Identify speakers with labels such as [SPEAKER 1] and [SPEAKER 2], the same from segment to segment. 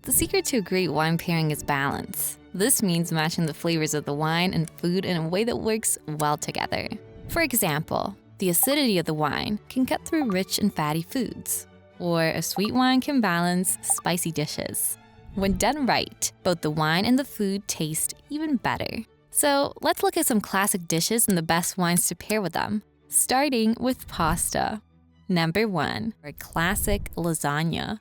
[SPEAKER 1] The secret to a great wine pairing is balance. This means matching the flavors of the wine and food in a way that works well together. For example, the acidity of the wine can cut through rich and fatty foods, or a sweet wine can balance spicy dishes. When done right, both the wine and the food taste even better. So let's look at some classic dishes and the best wines to pair with them, starting with pasta. Number 1, our classic lasagna.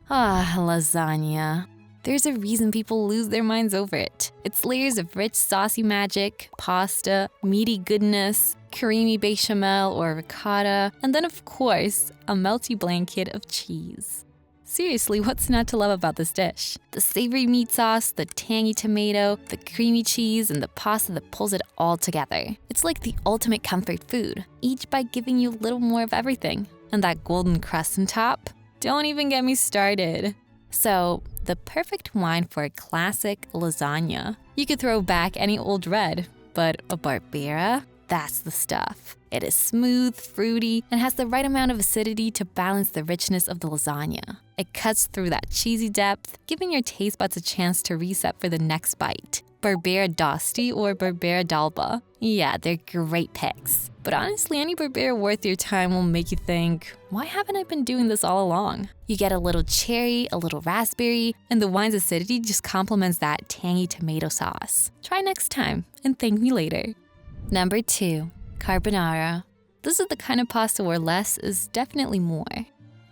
[SPEAKER 1] Lasagna. There's a reason people lose their minds over it. It's layers of rich, saucy magic, pasta, meaty goodness, creamy bechamel or ricotta, and then of course, a melty blanket of cheese. Seriously, what's not to love about this dish? The savory meat sauce, the tangy tomato, the creamy cheese, and the pasta that pulls it all together. It's like the ultimate comfort food, each bite giving you a little more of everything. And that golden crust on top? Don't even get me started. So, the perfect wine for a classic lasagna. You could throw back any old red, but a Barbera? That's the stuff. It is smooth, fruity, and has the right amount of acidity to balance the richness of the lasagna. It cuts through that cheesy depth, giving your taste buds a chance to reset for the next bite. Barbera d'Asti or Barbera d'Alba. Yeah, they're great picks. But honestly, any Barbera worth your time will make you think, why haven't I been doing this all along? You get a little cherry, a little raspberry, and the wine's acidity just complements that tangy tomato sauce. Try next time and thank me later. Number 2, carbonara. This is the kind of pasta where less is definitely more.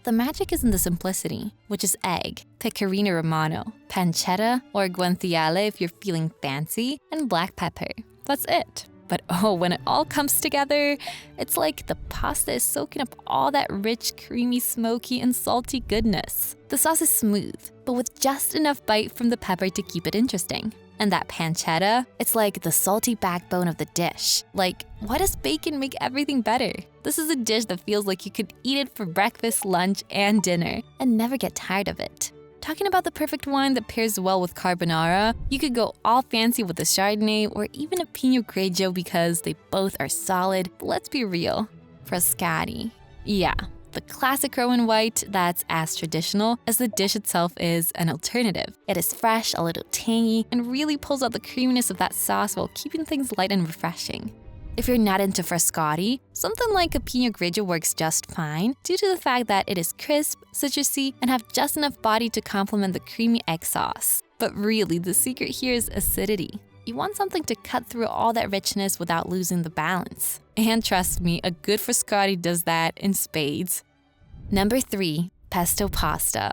[SPEAKER 1] The magic is in the simplicity, which is egg, pecorino romano, pancetta or guanciale if you're feeling fancy, and black pepper. That's it. But when it all comes together, it's like the pasta is soaking up all that rich, creamy, smoky, and salty goodness. The sauce is smooth, but with just enough bite from the pepper to keep it interesting. And that pancetta, it's like the salty backbone of the dish. Like, why does bacon make everything better? This is a dish that feels like you could eat it for breakfast, lunch, and dinner, and never get tired of it. Talking about the perfect wine that pairs well with carbonara, you could go all fancy with a Chardonnay or even a Pinot Grigio because they both are solid, but let's be real. Frascati. Yeah, the classic Roman white that's as traditional as the dish itself is an alternative. It is fresh, a little tangy, and really pulls out the creaminess of that sauce while keeping things light and refreshing. If you're not into Frascati, something like a Pinot Grigio works just fine due to the fact that it is crisp, citrusy, and have just enough body to complement the creamy egg sauce. But really, the secret here is acidity. You want something to cut through all that richness without losing the balance. And trust me, a good Frascati does that in spades. Number 3, pesto pasta.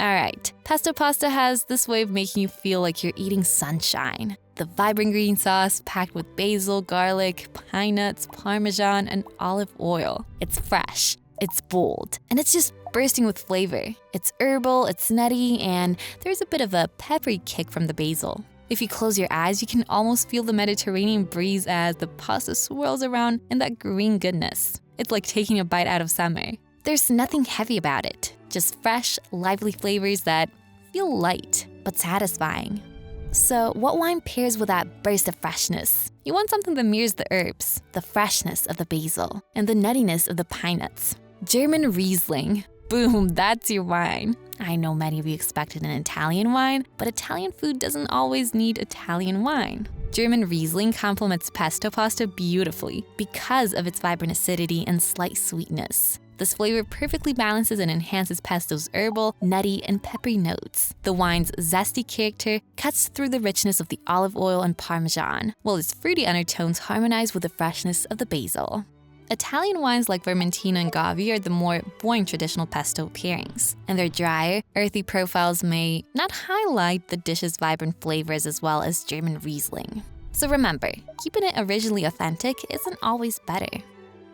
[SPEAKER 1] Alright, pesto pasta has this way of making you feel like you're eating sunshine. The vibrant green sauce packed with basil, garlic, pine nuts, parmesan, and olive oil. It's fresh, it's bold, and it's just bursting with flavor. It's herbal, it's nutty, and there's a bit of a peppery kick from the basil. If you close your eyes, you can almost feel the Mediterranean breeze as the pasta swirls around in that green goodness. It's like taking a bite out of summer. There's nothing heavy about it, just fresh, lively flavors that feel light but satisfying. So what wine pairs with that burst of freshness? You want something that mirrors the herbs, the freshness of the basil, and the nuttiness of the pine nuts. German Riesling. Boom, that's your wine. I know many of you expected an Italian wine, but Italian food doesn't always need Italian wine. German Riesling complements pesto pasta beautifully because of its vibrant acidity and slight sweetness. This flavor perfectly balances and enhances pesto's herbal, nutty, and peppery notes. The wine's zesty character cuts through the richness of the olive oil and parmesan, while its fruity undertones harmonize with the freshness of the basil. Italian wines like Vermentino and Gavi are the more boring traditional pesto pairings, and their drier, earthy profiles may not highlight the dish's vibrant flavors as well as German Riesling. So remember, keeping it originally authentic isn't always better.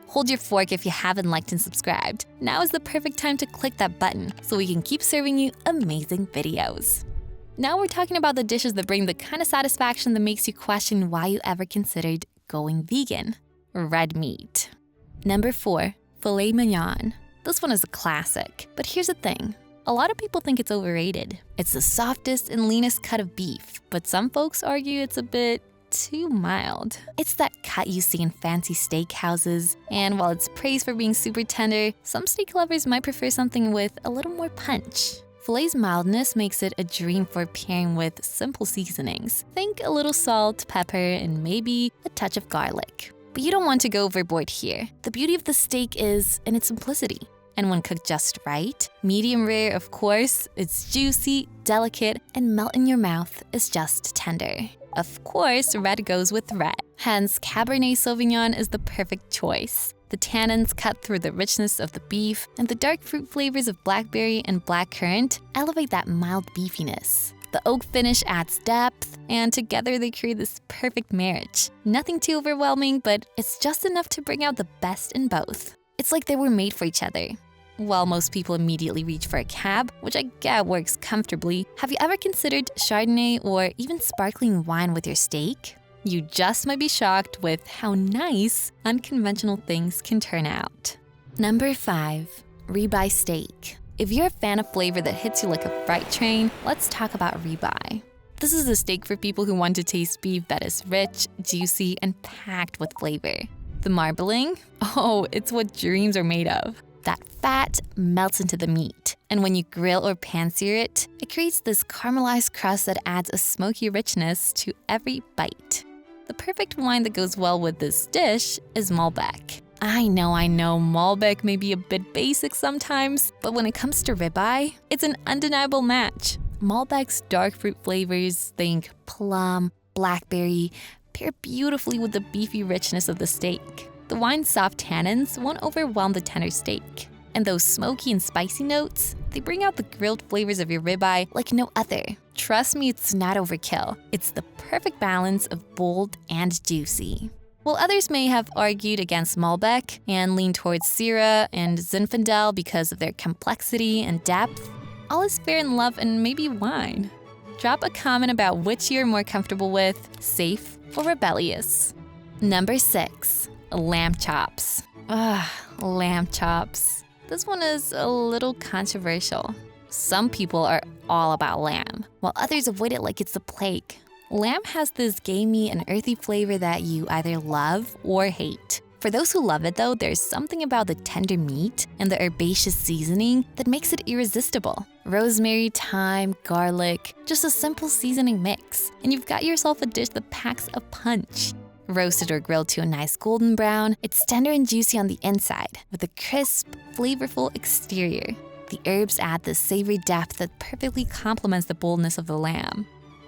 [SPEAKER 1] Hold your fork if you haven't liked and subscribed. Now is the perfect time to click that button so we can keep serving you amazing videos. Now we're talking about the dishes that bring the kind of satisfaction that makes you question why you ever considered going vegan. Red meat. Number 4, filet mignon. This one is a classic, but here's the thing. A lot of people think it's overrated. It's the softest and leanest cut of beef, but some folks argue it's a bit too mild. It's that cut you see in fancy steakhouses, and while it's praised for being super tender, some steak lovers might prefer something with a little more punch. Filet's mildness makes it a dream for pairing with simple seasonings. Think a little salt, pepper, and maybe a touch of garlic. But you don't want to go overboard here. The beauty of the steak is in its simplicity. And when cooked just right, medium rare of course, it's juicy, delicate, and melt in your mouth is just tender. Of course, red goes with red. Hence, Cabernet Sauvignon is the perfect choice. The tannins cut through the richness of the beef, and the dark fruit flavors of blackberry and blackcurrant elevate that mild beefiness. The oak finish adds depth, and together they create this perfect marriage. Nothing too overwhelming, but it's just enough to bring out the best in both. It's like they were made for each other. While most people immediately reach for a cab, which I get works comfortably, have you ever considered Chardonnay or even sparkling wine with your steak? You just might be shocked with how nice unconventional things can turn out. Number 5. Ribeye steak. If you're a fan of flavor that hits you like a freight train, let's talk about ribeye. This is a steak for people who want to taste beef that is rich, juicy, and packed with flavor. The marbling? Oh, it's what dreams are made of. That fat melts into the meat, and when you grill or pan-sear it, it creates this caramelized crust that adds a smoky richness to every bite. The perfect wine that goes well with this dish is Malbec. I know, Malbec may be a bit basic sometimes, but when it comes to ribeye, it's an undeniable match. Malbec's dark fruit flavors, think plum, blackberry, pair beautifully with the beefy richness of the steak. The wine's soft tannins won't overwhelm the tender steak. And those smoky and spicy notes, they bring out the grilled flavors of your ribeye like no other. Trust me, it's not overkill. It's the perfect balance of bold and juicy. While others may have argued against Malbec and lean towards Syrah and Zinfandel because of their complexity and depth, all is fair in love and maybe wine. Drop a comment about which you're more comfortable with, safe or rebellious. Number 6. Lamb chops. Lamb chops. This one is a little controversial. Some people are all about lamb, while others avoid it like it's the plague. Lamb has this gamey and earthy flavor that you either love or hate. For those who love it though, there's something about the tender meat and the herbaceous seasoning that makes it irresistible. Rosemary, thyme, garlic, just a simple seasoning mix, and you've got yourself a dish that packs a punch. Roasted or grilled to a nice golden brown, it's tender and juicy on the inside, with a crisp, flavorful exterior. The herbs add this savory depth that perfectly complements the boldness of the lamb.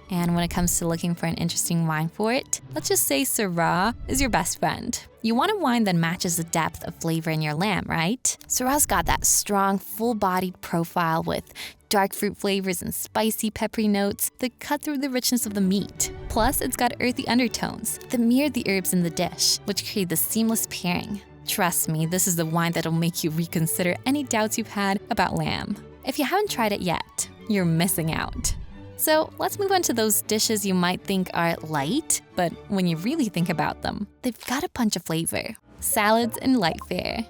[SPEAKER 1] And when it comes to looking for an interesting wine for it, let's just say Syrah is your best friend. You want a wine that matches the depth of flavor in your lamb, right? Syrah's got that strong, full-bodied profile with dark fruit flavors and spicy, peppery notes that cut through the richness of the meat. Plus, it's got earthy undertones that mirror the herbs in the dish, which create the seamless pairing. Trust me, this is the wine that'll make you reconsider any doubts you've had about lamb. If you haven't tried it yet, you're missing out. So let's move on to those dishes you might think are light, but when you really think about them, they've got a punch of flavor. Salads and light fare.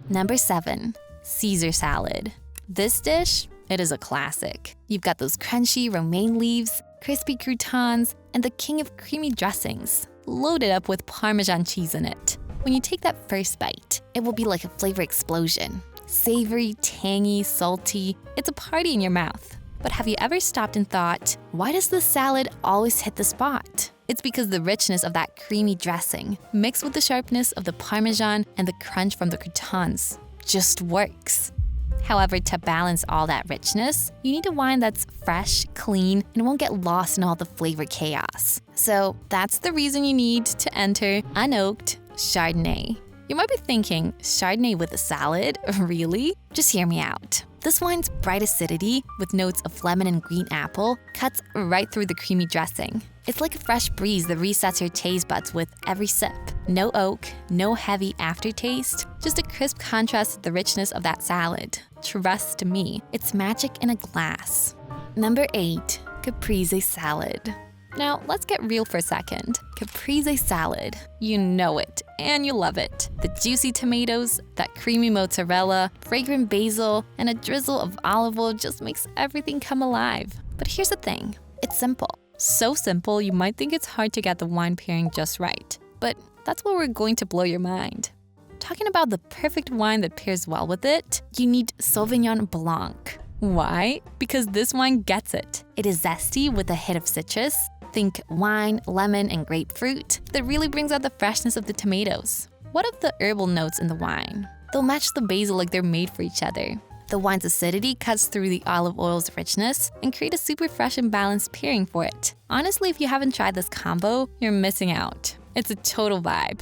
[SPEAKER 1] Number 7, Caesar salad. This dish, it is a classic. You've got those crunchy romaine leaves, crispy croutons, and the king of creamy dressings, loaded up with Parmesan cheese in it. When you take that first bite, it will be like a flavor explosion. Savory, tangy, salty, it's a party in your mouth. But have you ever stopped and thought, why does this salad always hit the spot? It's because the richness of that creamy dressing, mixed with the sharpness of the Parmesan and the crunch from the croutons, just works. However, to balance all that richness, you need a wine that's fresh, clean, and won't get lost in all the flavor chaos. So that's the reason you need to enter unoaked Chardonnay. You might be thinking, Chardonnay with a salad? Really? Just hear me out. This wine's bright acidity, with notes of lemon and green apple, cuts right through the creamy dressing. It's like a fresh breeze that resets your taste buds with every sip. No oak, no heavy aftertaste, just a crisp contrast to the richness of that salad. Trust me, it's magic in a glass. Number 8, Caprese salad. Now, let's get real for a second. Caprese salad. You know it, and you love it. The juicy tomatoes, that creamy mozzarella, fragrant basil, and a drizzle of olive oil just makes everything come alive. But here's the thing, it's simple. So simple, you might think it's hard to get the wine pairing just right. But that's where we're going to blow your mind. Talking about the perfect wine that pairs well with it, you need Sauvignon Blanc. Why? Because this wine gets it. It is zesty with a hit of citrus. Think wine, lemon, and grapefruit. That really brings out the freshness of the tomatoes. What of the herbal notes in the wine? They'll match the basil like they're made for each other. The wine's acidity cuts through the olive oil's richness and create a super fresh and balanced pairing for it. Honestly, if you haven't tried this combo, you're missing out. It's a total vibe.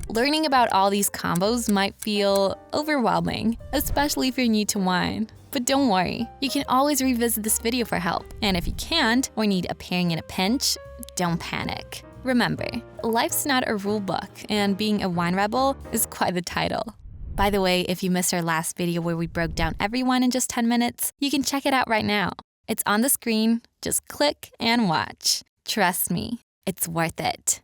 [SPEAKER 1] Learning about all these combos might feel overwhelming, especially if you're new to wine. But don't worry, you can always revisit this video for help. And if you can't or need a pairing in a pinch, don't panic. Remember, life's not a rule book, and being a wine rebel is quite the title. By the way, if you missed our last video where we broke down every wine in just 10 minutes, you can check it out right now. It's on the screen, just click and watch. Trust me, it's worth it.